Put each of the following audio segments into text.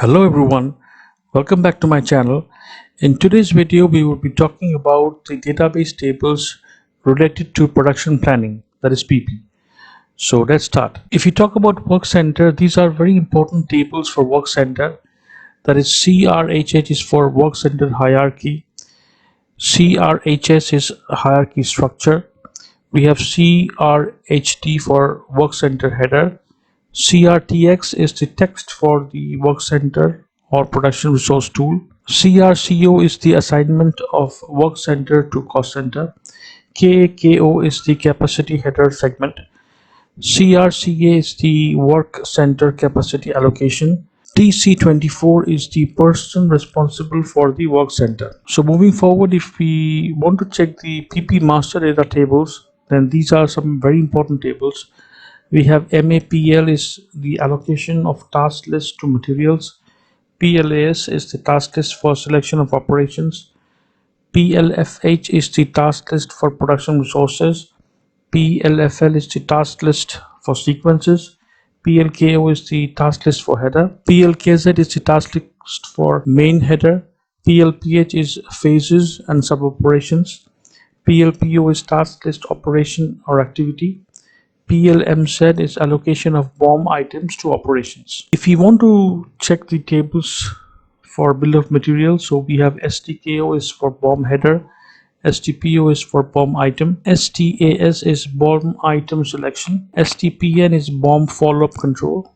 Hello everyone, welcome back to my channel. In today's video we will be talking about the database tables related to production planning, that is PP. So let's start. If you talk about work center, these are very important tables for work center. That is CRHH is for work center hierarchy, CRHS is hierarchy structure, we have CRHT for work center header, CRTX is the text for the work center or production resource tool. CRCO is the assignment of work center to cost center. KKO is the capacity header segment. CRCA is the work center capacity allocation. TC24 is the person responsible for the work center. So moving forward, if we want to check the PP master data tables, then these are some very important tables. We have MAPL is the allocation of task list to materials. PLAS is the task list for selection of operations. PLFH is the task list for production resources. PLFL is the task list for sequences. PLKO is the task list for header. PLKZ is the task list for main header. PLPH is phases and sub operations. PLPO is task list operation or activity. PLMZ is allocation of BOM items to operations. If you want to check the tables for bill of materials, so we have STKO is for BOM header, STPO is for BOM item, STAS is BOM item selection, STPN is BOM follow-up control,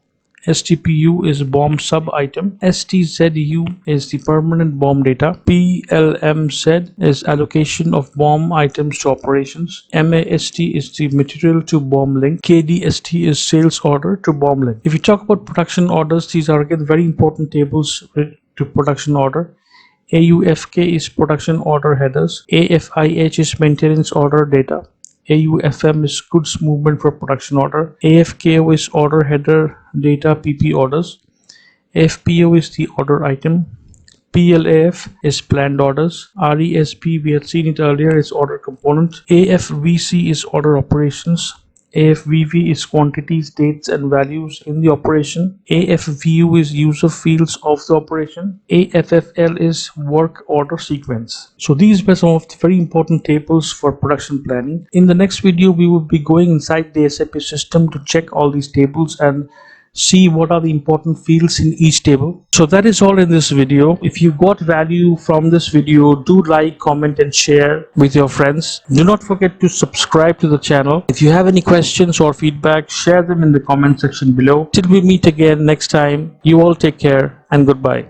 STPU is BOM sub item, STZU is the permanent BOM data, PLMZ is allocation of BOM items to operations, MAST is the material to BOM link, KDST is sales order to BOM link. If you talk about production orders, these are again very important tables to production order. AUFK is production order headers, AFIH is maintenance order data, AUFM is goods movement for production order, AFKO is order header data PP orders, AFPO is the order item, PLAF is planned orders, RESP we had seen it earlier is order component, AFVC is order operations, AFVV is quantities, dates and values in the operation, AFVU is user fields of the operation, AFFL is work order sequence. So these were some of the very important tables for production planning. In the next video we will be going inside the SAP system to check all these tables and see what are the important fields in each table. So that is all in this video. If you got value from this video, do like, comment and share with your friends. Do not forget to subscribe to the channel. If you have any questions or feedback, share them in the comment section below. Till we meet again next time, you all take care and goodbye.